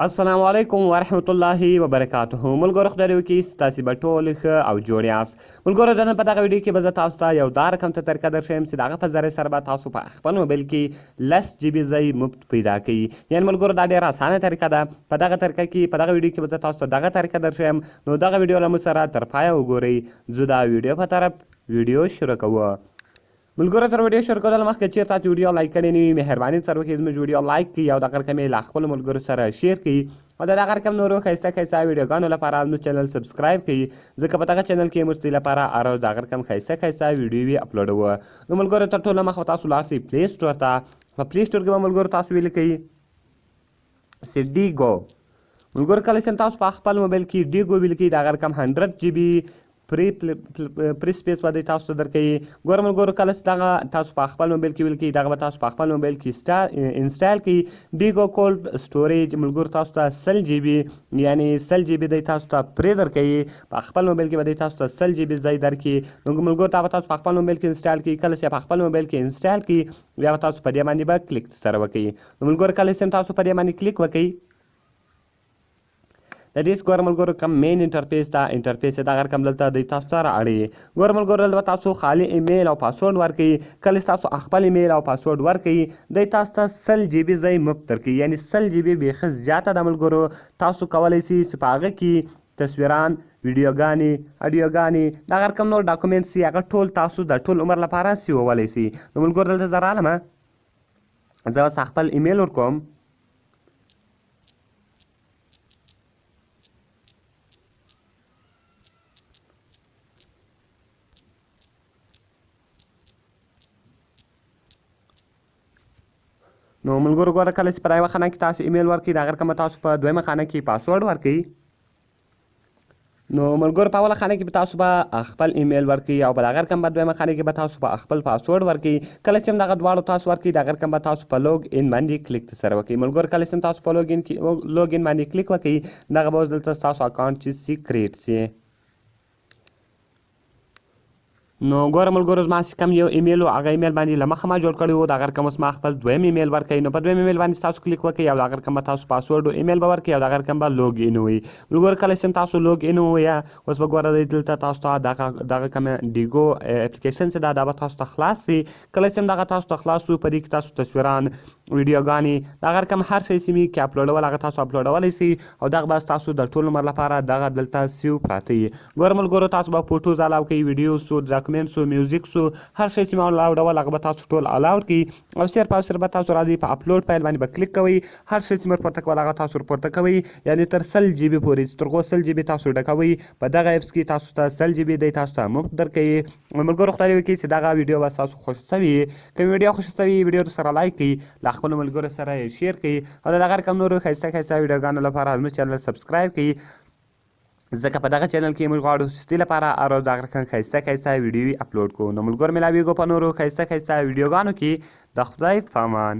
السلام علیکم ورحمت الله وبرکاته. ملګرو خدای وکړي ستاسې به ټول ښه او جوړ یاست. ملګرو د نن په دغه ویډیو کې به زه تاسو ته یو دا رقم ته طریقه درښیم چې د هغه په ذریعې سره به تاسو په خپل موبایل کې 10 GB ځای مفت پیدا کوي. یعنې ملګرو دا ډېره اسانه طریقه ده. په دغه طریقه کې په دغه ویډیو کې به زه تاسو ته دغه طریقه درښیم، نو دغه ویډیو له موږ سره تر پایه وګورئ. زه دا ویډیو په طرف ویډیو شروع کوو. ملګرو تر ویډیو شروع کولو مخکې چېرته چې ویډیو لایک کړې نه وي مهرباني سره وکړئ زموږ ویډیو لایک کړئ او دغه رقم یې له خپلو ملګرو سره شیر کړئ او د دغه رقم نورو ښایسته ښایسته ویډیوګانو لپاره زموږ چینل سبسکرایب کړئ، ځکه په دغه چینل کې موږ ستاسو لپاره هر ورځ دغه رقم ښایسته ښایسته ویډیوې اپلوډوو. نو ملګرو تر ټولو مخه به تاسو لاړ شئ پلی سټور ته. په پلی سټور کې به ملګرو تاسو ولیکئ ډیګو. ملګرو کله چې تاسو په خپل موبایل کې ډیګو ولیکئ دغه رقم 100 GB پری سپیس به تاسو ته درکوي. ګوره ملګرو کله چې دغه تاسو په خپل موبایل کې ولیکئ دغه به تاسو په خپل موبایل کې انسټال کړئ. ډیګو کولډ سټوریج ملګرو تاسو ته 100 GB یعنې 100 GB دی تاسو ته پرې درکوي. په خپل موبایل کې به دی تاسو ته 100 GB ځای درکړي. نو ملګرو دا به تاسو په خپل موبایل کې انسټال کړئ. کله چې په خپل موبایل کې انسټال کړئ بیا به تاسو په دې باندې به کلیک سره وکړئ. نو ملګرو کله چې تاسو په دې باندې کلیک وکړئ د دې ګوره ملګرو کوم مین انټرفیس ته انټرفیس یې دغه رقم دلته دی تاسو ته رااړي. ګوره ملګرو دلته تاسو خالي ایمیل او پاسورډ ورکړئ. کله چې تاسو خپل ایمیل او پاسورډ ورکړئ دی تاسو ته 100 GB ځای مفت درکوي. یعنې 100 GB بیخي زیاته ده ملګرو. تاسو کولی شئ چې په هغه کې تصویران، ویډیوګانې، اډیوګانې دغه رقم نور ډاکومنټس چې هغه ټول تاسو د ټول عمر لپاره سیوولی شئ. نو ملګرو دلته زه رالمه، زه اوس خپل ایمیل ورکوم. نو ملګرو ګوره کله چې په یوه خانه کې تاسو ایمیل ورکړئ د هغه رقم به تاسو په دویمه خانه کې پاسورډ ورکړئ. نو ملګرو په اوله خانه کې به تاسو به خپل ایمیل ورکړئ او په دغه رقم به دویمه خانه کې به تاسو په خپل پاسورډ ورکړئ. کله چې دغه دواړو تاسو ورکړئ دغه رقم به تاسو په لوګ ان باندې کلیک سره وکړئ. ملګرو کله چې تاسو په لوګ ان باندې کلیک وکړئ دغه به اوس دلته ستاسو اکاونټ چې سیکریټ شي. نو ګوره ملګرو زما چې کوم یو ایمیل و هغه ایمیل باندې له مخه ما جوړ کړی و. د هغه رقم اوس ما خپل دویم ایمیل ورکوي. نو په دویم ایمیل باندې تاسو کلیک وکړئ او د هغه رقم به تاسو پاسورډ او ایمیل به ورکړئ او د هغه رقم به لوګ ان ووایي. ملګرو کله چې تاسو لوګ ان ووایه اوس به ګوره دی دلته تاسو ته دغه کوم ډیګو اپلیکیشن چې دا به تاسو ته خلاص شي. کله چې دغه تاسو ته خلاص شو په دې کې تاسو تصویران، ویډیوګانې د هغه رقم هر شی چې کې اپلوډول هغه تاسو اپلوډولی شئ او دغه به تاسو د ټول عمر لپاره دغه دلته سیو پراته وي. ګوره ملګرو تاسو به فوټوز الاو کوئ، ویډیوز شو، ډاکومنټس شو، میوزیک شو، هر شی چې ما الاوډول هغه به تاسو ټول الاوډ کړئ او صرف او صرف به تاسو راځئ په اپلوډ فایل باندې به کلیک کوئ. هر شی چې مو ورپورته کول هغه تاسو ورپورته کوئ. یعنې تر 100 GB پورې چې تر هغو 100 GB تاسو ډکوئ په دغه اپس کې تاسو ته 100 GB دی تاسو ته مفت درکوي. ملګرو خدای وکړي چې دغه ویډیو به ستاسو خوښه سوې وي. که ویډیو خوښه سوې وي ویډیو سره لایک کړئ، له خپلو ملګرو سره یې شیر کړئ او د دغه رقم نورو ښایسته ښایسته ویډیوګانو لپاره زموږ چینل سبسکرایب کړئ، ځکه په دغه چینل کې موږ غواړو چې ستاسو لپاره هر ورځ دغه رقم ښایسته ښایسته ویډیوې اپلوډ کړو. نو ملګرو ملاویږو په نورو ښایسته ښایسته ویډیوګانو کې. د خدای په امان.